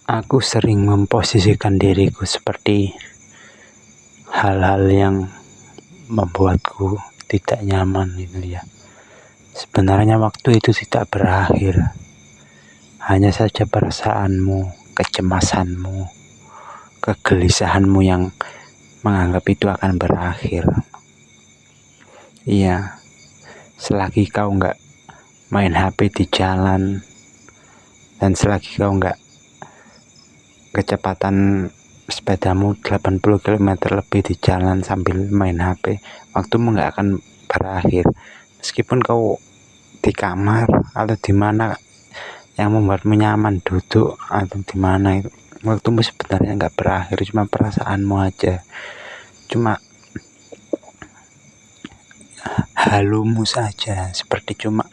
Aku sering memposisikan diriku seperti hal-hal yang membuatku tidak nyaman gitu ya. Sebenarnya waktu itu tidak berakhir. Hanya saja perasaanmu, kecemasanmu, kegelisahanmu yang menganggap itu akan berakhir. Iya, selagi kau nggak main HP di jalan, dan selagi kau nggak kecepatan sepedamu 80 km lebih di jalan sambil main HP, waktumu nggak akan berakhir. Meskipun kau di kamar atau di mana yang membuatmu nyaman, duduk atau di mana, itu waktumu sebenarnya nggak berakhir, cuma perasaanmu aja, cuma halumu saja, seperti cuma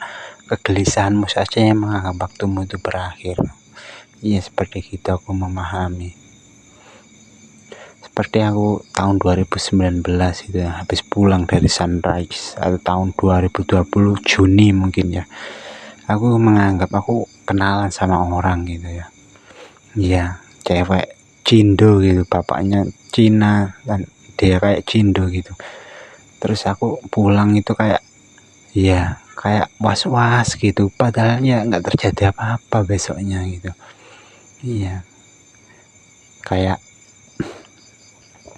kegelisahanmu saja yang menganggap waktumu itu berakhir. Iya, seperti gitu aku memahami. Seperti aku tahun 2019 itu ya, habis pulang dari Sunrise, atau tahun 2020 Juni mungkin ya, aku menganggap aku kenalan sama orang gitu ya. Iya, cewek Cindo gitu, bapaknya Cina dan dia kayak Cindo gitu. Terus aku pulang itu kayak kayak was-was gitu, padahal ya nggak terjadi apa-apa besoknya gitu. Iya, kayak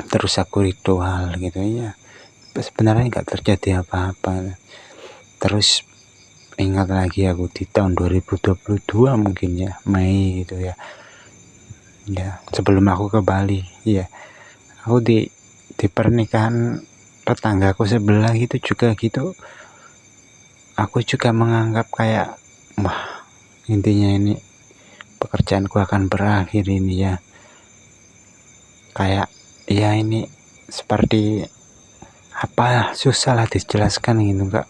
terus aku ritual gitu ya, sebenarnya nggak terjadi apa-apa. Terus ingat lagi aku di tahun 2022 mungkin ya, Mei gitu ya, sebelum aku ke Bali ya, aku di pernikahan tetanggaku sebelah gitu juga gitu. Aku juga menganggap kayak, wah, intinya ini pekerjaanku akan berakhir ini ya, kayak ya ini seperti apa, susah lah dijelaskan gitu Kak.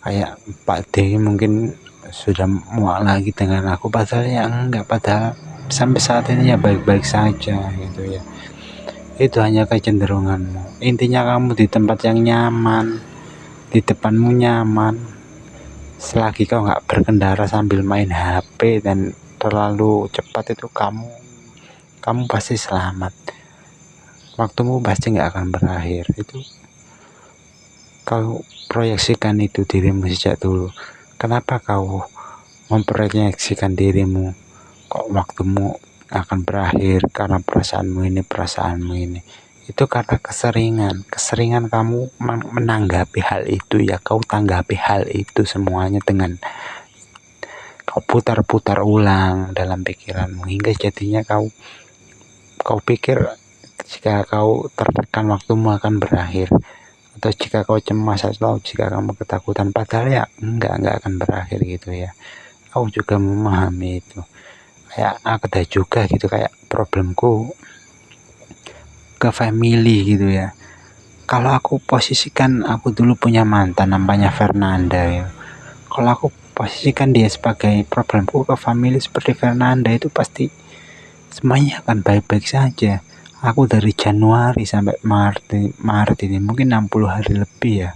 Kayak Pak D mungkin sudah muak lagi dengan aku, padahal ya enggak, padahal sampai saat ini ya baik-baik saja gitu ya. Itu hanya kecenderunganmu. Intinya kamu di tempat yang nyaman, di depanmu nyaman, selagi kau nggak berkendara sambil main HP dan terlalu cepat, itu kamu pasti selamat. Waktumu pasti nggak akan berakhir. Itu kau proyeksikan itu dirimu sejak dulu. Kenapa kau memproyeksikan dirimu kok waktumu akan berakhir karena perasaanmu ini? Itu karena keseringan kamu menanggapi hal itu ya. Kau tanggapi hal itu semuanya dengan kau putar-putar ulang dalam pikiranmu, hingga jadinya kau pikir jika kau tertekan waktumu akan berakhir, atau jika kau cemas, atau jika kamu ketakutan, padahal ya enggak akan berakhir gitu ya. Aku juga memahami itu. Kayak ada juga gitu, kayak problemku ke family gitu ya. Kalau aku posisikan, aku dulu punya mantan namanya Fernanda ya. Kalau aku posisikan dia sebagai problemku ke family seperti Fernanda, itu pasti semuanya akan baik-baik saja. Aku dari Januari sampai Maret ini mungkin 60 hari lebih ya,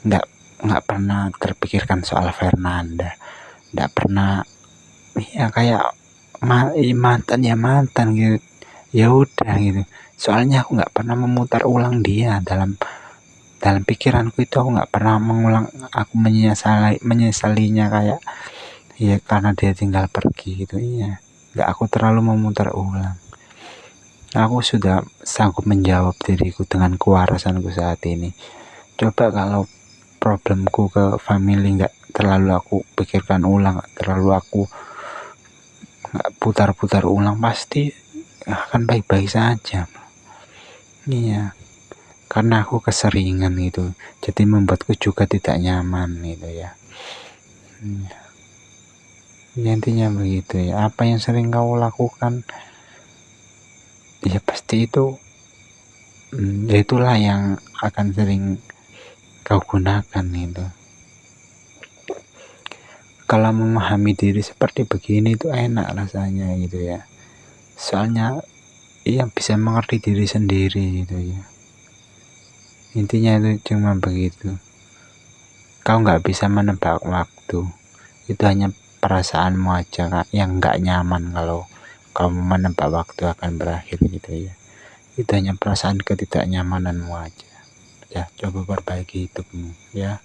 nggak pernah terpikirkan soal Fernanda, nggak pernah ya, kayak mantan gitu, ya udah gitu. Soalnya aku nggak pernah memutar ulang dia dalam pikiranku itu. Aku nggak pernah mengulang, aku menyesalinya kayak ya karena dia tinggal pergi gitu. Iya, nggak aku terlalu memutar ulang. Aku sudah sanggup menjawab diriku dengan kewarasanku saat ini. Coba kalau problemku ke family nggak terlalu aku pikirkan ulang, nggak terlalu aku nggak putar-putar ulang, pasti akan baik-baik saja. Iya, karena aku keseringan gitu, jadi membuatku juga tidak nyaman gitu ya. Ya, intinya begitu ya. Apa yang sering kau lakukan, ya pasti itu ya itulah yang akan sering kau gunakan gitu. Kalau memahami diri seperti begini itu enak rasanya gitu ya. Soalnya iya, bisa mengerti diri sendiri gitu ya. Intinya itu cuma begitu. Kau nggak bisa menebak waktu. Itu hanya perasaanmu aja Kak, yang nggak nyaman kalau kamu menebak waktu akan berakhir gitu ya. Itu hanya perasaan ketidaknyamananmu aja. Ya, coba perbaiki hidupmu ya.